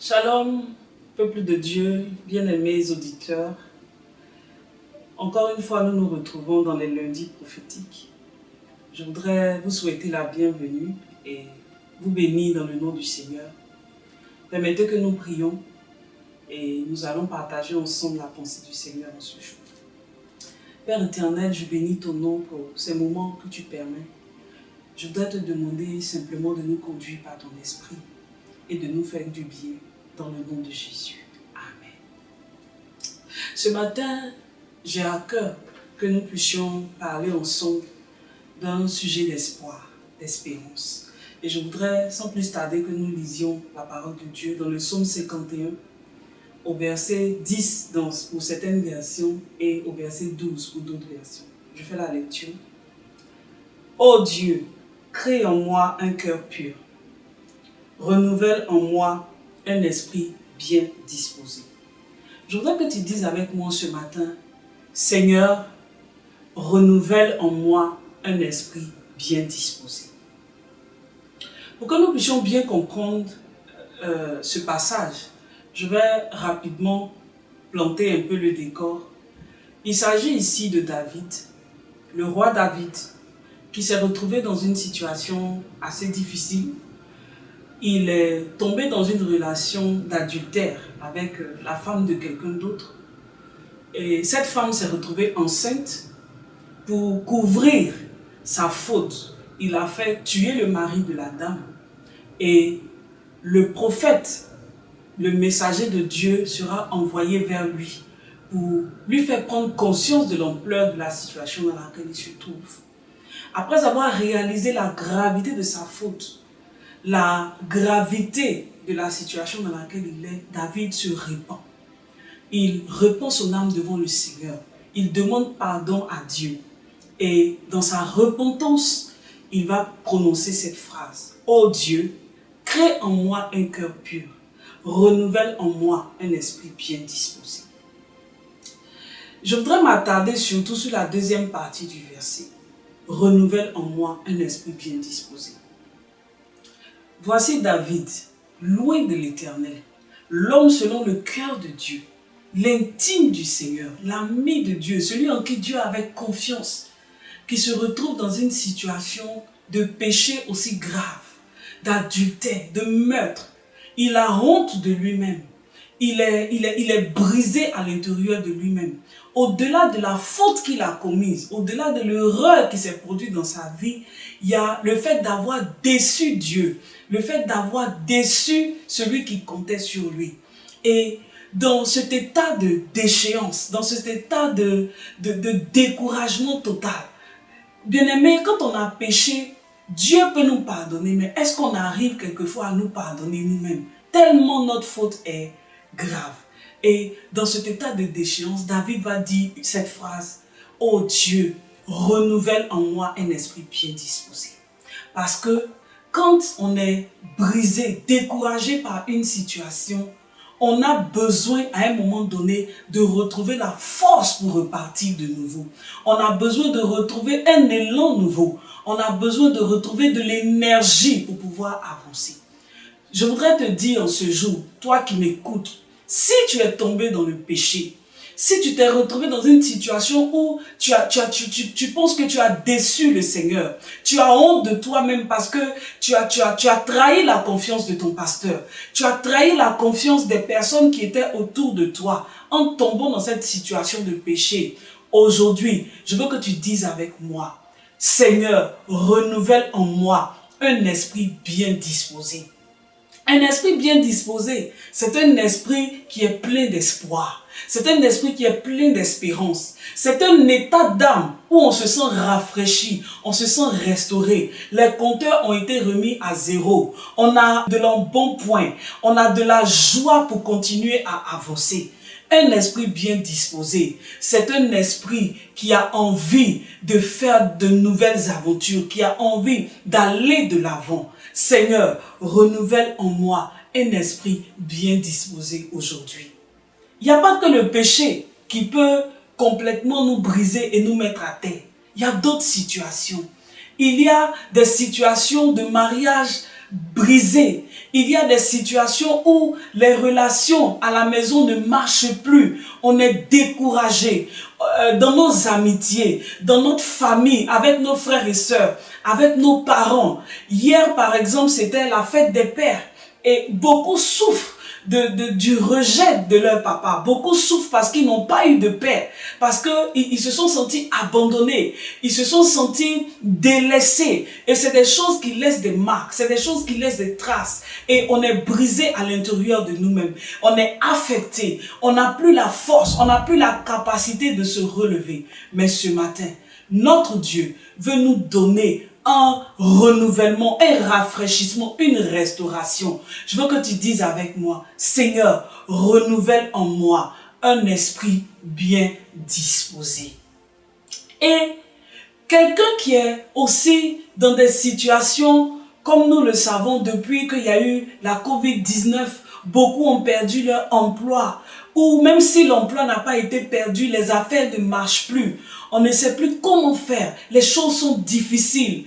Shalom, peuple de Dieu, bien-aimés auditeurs. Encore une fois, nous nous retrouvons dans les lundis prophétiques. Je voudrais vous souhaiter la bienvenue et vous bénir dans le nom du Seigneur. Permettez que nous prions et nous allons partager ensemble la pensée du Seigneur en ce jour. Père éternel, je bénis ton nom pour ces moments que tu permets. Je voudrais te demander simplement de nous conduire par ton esprit et de nous faire du bien dans le nom de Jésus. Amen. Ce matin, j'ai à cœur que nous puissions parler ensemble d'un sujet d'espoir, d'espérance. Et je voudrais sans plus tarder que nous lisions la parole de Dieu dans le psaume 51, au verset 10 pour certaines versions et au verset 12 pour d'autres versions. Je fais la lecture. Ô Dieu, crée en moi un cœur pur. Renouvelle en moi un esprit bien disposé. Je voudrais que tu dises avec moi ce matin, Seigneur, renouvelle en moi un esprit bien disposé. Pour que nous puissions bien comprendre ce passage, je vais rapidement planter un peu le décor. Il s'agit ici de David, le roi David, qui s'est retrouvé dans une situation assez difficile. Il est tombé dans une relation d'adultère avec la femme de quelqu'un d'autre. Et cette femme s'est retrouvée enceinte. Pour couvrir sa faute, il a fait tuer le mari de la dame. Et le prophète, le messager de Dieu, sera envoyé vers lui pour lui faire prendre conscience de l'ampleur de la situation dans laquelle il se trouve. Après avoir réalisé la gravité de sa faute, la gravité de la situation dans laquelle il est, David se repent. Il repent son âme devant le Seigneur. Il demande pardon à Dieu. Et dans sa repentance, il va prononcer cette phrase. Ô Dieu, crée en moi un cœur pur. Renouvelle en moi un esprit bien disposé. Je voudrais m'attarder surtout sur la deuxième partie du verset. Renouvelle en moi un esprit bien disposé. Voici David, loin de l'Éternel, l'homme selon le cœur de Dieu, l'intime du Seigneur, l'ami de Dieu, celui en qui Dieu avait confiance, qui se retrouve dans une situation de péché aussi grave, d'adultère, de meurtre. Il a honte de lui-même. Il est brisé à l'intérieur de lui-même. Au-delà de la faute qu'il a commise, au-delà de l'erreur qui s'est produite dans sa vie, il y a le fait d'avoir déçu Dieu, le fait d'avoir déçu celui qui comptait sur lui. Et dans cet état de déchéance, dans cet état de découragement total, bien-aimé, quand on a péché, Dieu peut nous pardonner, mais est-ce qu'on arrive quelquefois à nous pardonner nous-mêmes? Tellement notre faute est grave. Et dans cet état de déchéance, David va dire cette phrase, « Ô Dieu, renouvelle en moi un esprit bien disposé. » Parce que quand on est brisé, découragé par une situation, on a besoin à un moment donné de retrouver la force pour repartir de nouveau. On a besoin de retrouver un élan nouveau. On a besoin de retrouver de l'énergie pour pouvoir avancer. Je voudrais te dire en ce jour, toi qui m'écoutes, si tu es tombé dans le péché, si tu t'es retrouvé dans une situation où tu penses que tu as déçu le Seigneur, tu as honte de toi-même parce que tu as trahi la confiance de ton pasteur, tu as trahi la confiance des personnes qui étaient autour de toi en tombant dans cette situation de péché. Aujourd'hui, je veux que tu dises avec moi, Seigneur, renouvelle en moi un esprit bien disposé. Un esprit bien disposé, c'est un esprit qui est plein d'espoir. C'est un esprit qui est plein d'espérance. C'est un état d'âme où on se sent rafraîchi, on se sent restauré. Les compteurs ont été remis à zéro. On a de l'embonpoint, on a de la joie pour continuer à avancer. Un esprit bien disposé, c'est un esprit qui a envie de faire de nouvelles aventures, qui a envie d'aller de l'avant. Seigneur, renouvelle en moi un esprit bien disposé aujourd'hui. Il n'y a pas que le péché qui peut complètement nous briser et nous mettre à terre. Il y a d'autres situations. Il y a des situations de mariage brisées. Il y a des situations où les relations à la maison ne marchent plus. On est découragé dans nos amitiés, dans notre famille, avec nos frères et sœurs, avec nos parents. Hier, par exemple, c'était la fête des pères et beaucoup souffrent du rejet de leur papa. Beaucoup souffrent parce qu'ils n'ont pas eu de père, parce qu'ils se sont sentis abandonnés, ils se sont sentis délaissés. Et c'est des choses qui laissent des marques, c'est des choses qui laissent des traces. Et on est brisé à l'intérieur de nous-mêmes. On est affecté, on n'a plus la force, on n'a plus la capacité de se relever. Mais ce matin, notre Dieu veut nous donner un renouvellement, un rafraîchissement, une restauration. Je veux que tu dises avec moi, Seigneur, renouvelle en moi un esprit bien disposé. Et quelqu'un qui est aussi dans des situations, comme nous le savons depuis qu'il y a eu la COVID-19, beaucoup ont perdu leur emploi. Ou même si l'emploi n'a pas été perdu, les affaires ne marchent plus. On ne sait plus comment faire. Les choses sont difficiles.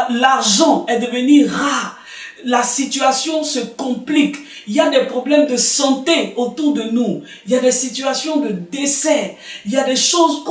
L'argent est devenu rare. La situation se complique. Il y a des problèmes de santé autour de nous. Il y a des situations de décès. Il y a des choses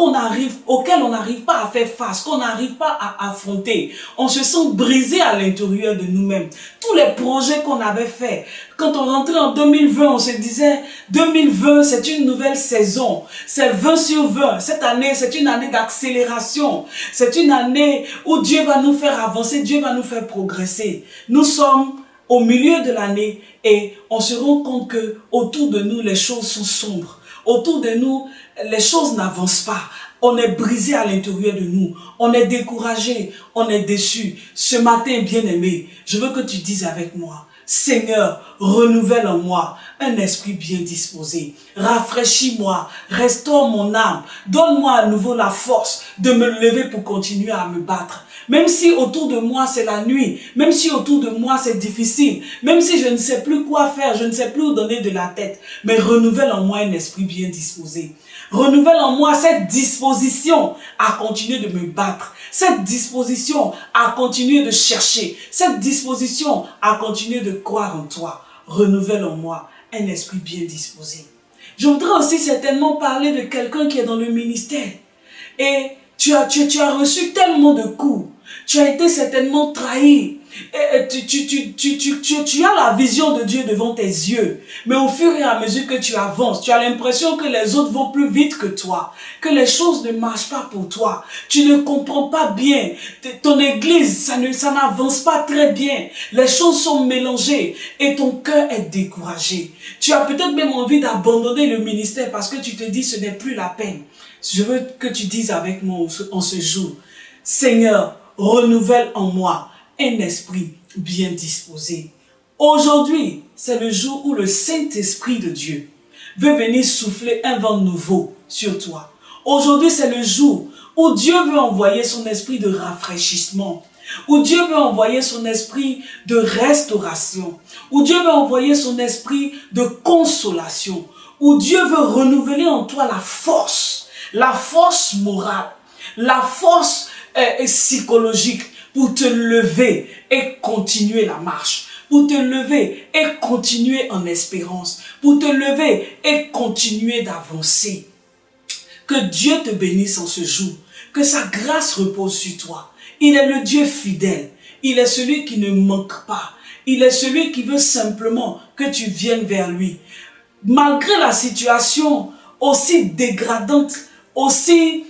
auxquelles on n'arrive pas à faire face, qu'on n'arrive pas à affronter. On se sent brisé à l'intérieur de nous-mêmes. Tous les projets qu'on avait faits, quand on rentrait en 2020, on se disait 2020, c'est une nouvelle saison. C'est 20 sur 20. Cette année, c'est une année d'accélération. C'est une année où Dieu va nous faire avancer, Dieu va nous faire progresser. Nous sommes au milieu de l'année et on se rend compte que autour de nous, les choses sont sombres. Autour de nous, les choses n'avancent pas. On est brisé à l'intérieur de nous. On est découragé. On est déçu. Ce matin, bien-aimé, je veux que tu dises avec moi, Seigneur, renouvelle en moi un esprit bien disposé. Rafraîchis-moi, restaure mon âme. Donne-moi à nouveau la force de me lever pour continuer à me battre. Même si autour de moi c'est la nuit, même si autour de moi c'est difficile, même si je ne sais plus quoi faire, je ne sais plus où donner de la tête, mais renouvelle en moi un esprit bien disposé. Renouvelle en moi cette disposition à continuer de me battre, cette disposition à continuer de chercher, cette disposition à continuer de croire en toi. Renouvelle en moi un esprit bien disposé. Je voudrais aussi certainement parler de quelqu'un qui est dans le ministère et tu as reçu tellement de coups. Tu as été certainement trahi. Tu as la vision de Dieu devant tes yeux. Mais au fur et à mesure que tu avances, tu as l'impression que les autres vont plus vite que toi. Que les choses ne marchent pas pour toi. Tu ne comprends pas bien. Ton église, ça n'avance pas très bien. Les choses sont mélangées et ton cœur est découragé. Tu as peut-être même envie d'abandonner le ministère parce que tu te dis ce n'est plus la peine. Je veux que tu dises avec moi en ce jour, Seigneur, renouvelle en moi un esprit bien disposé. Aujourd'hui, c'est le jour où le Saint-Esprit de Dieu veut venir souffler un vent nouveau sur toi. Aujourd'hui, c'est le jour où Dieu veut envoyer son esprit de rafraîchissement, où Dieu veut envoyer son esprit de restauration, où Dieu veut envoyer son esprit de consolation, où Dieu veut renouveler en toi la force morale, la force psychologique pour te lever et continuer la marche, pour te lever et continuer en espérance, pour te lever et continuer d'avancer. Que Dieu te bénisse en ce jour, que sa grâce repose sur toi. Il est le Dieu fidèle, il est celui qui ne manque pas, il est celui qui veut simplement que tu viennes vers lui. Malgré la situation aussi dégradante, aussi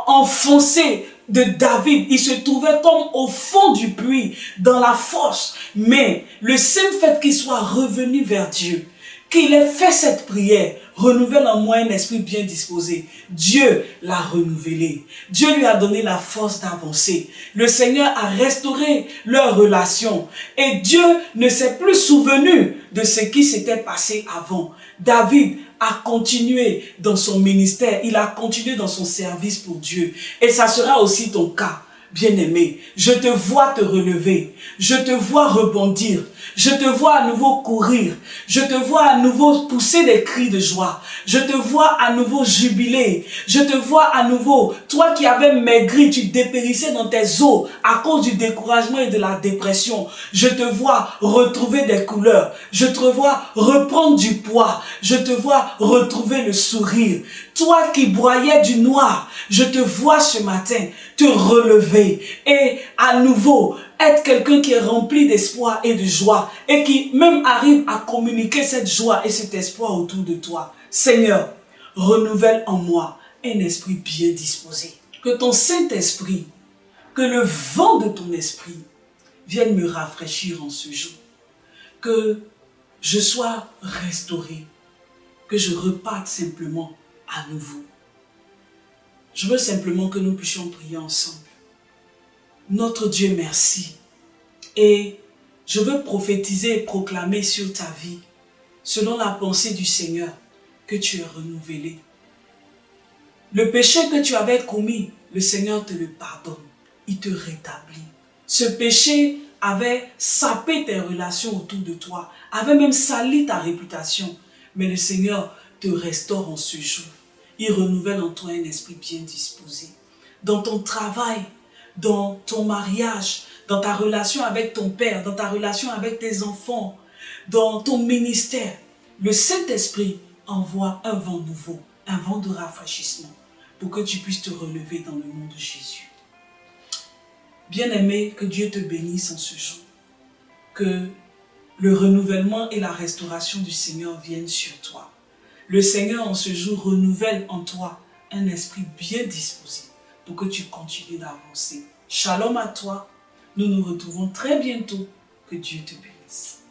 enfoncée de David, il se trouvait comme au fond du puits, dans la fosse. Mais le simple fait qu'il soit revenu vers Dieu, qu'il ait fait cette prière, renouvelle en moi un esprit bien disposé. Dieu l'a renouvelé. Dieu lui a donné la force d'avancer. Le Seigneur a restauré leur relation. Et Dieu ne s'est plus souvenu de ce qui s'était passé avant. David a continué dans son ministère. Il a continué dans son service pour Dieu. Et ça sera aussi ton cas. Bien-aimé, je te vois te relever, je te vois rebondir, je te vois à nouveau courir, je te vois à nouveau pousser des cris de joie, je te vois à nouveau jubiler, je te vois à nouveau, toi qui avais maigri, tu dépérissais dans tes os à cause du découragement et de la dépression, je te vois retrouver des couleurs, je te vois reprendre du poids, je te vois retrouver le sourire. Toi qui broyais du noir, je te vois ce matin te relever et à nouveau être quelqu'un qui est rempli d'espoir et de joie et qui même arrive à communiquer cette joie et cet espoir autour de toi. Seigneur, renouvelle en moi un esprit bien disposé. Que ton Saint-Esprit, que le vent de ton esprit vienne me rafraîchir en ce jour. Que je sois restauré, que je reparte simplement à nouveau. Je veux simplement que nous puissions prier ensemble. Notre Dieu, merci. Et je veux prophétiser et proclamer sur ta vie, selon la pensée du Seigneur, que tu es renouvelé. Le péché que tu avais commis, le Seigneur te le pardonne. Il te rétablit. Ce péché avait sapé tes relations autour de toi, avait même sali ta réputation. Mais le Seigneur te restaure en ce jour. Il renouvelle en toi un esprit bien disposé. Dans ton travail, dans ton mariage, dans ta relation avec ton père, dans ta relation avec tes enfants, dans ton ministère, le Saint-Esprit envoie un vent nouveau, un vent de rafraîchissement pour que tu puisses te relever dans le nom de Jésus. Bien-aimé, que Dieu te bénisse en ce jour. Que le renouvellement et la restauration du Seigneur viennent sur toi. Le Seigneur en ce jour renouvelle en toi un esprit bien disposé pour que tu continues d'avancer. Shalom à toi. Nous nous retrouvons très bientôt. Que Dieu te bénisse.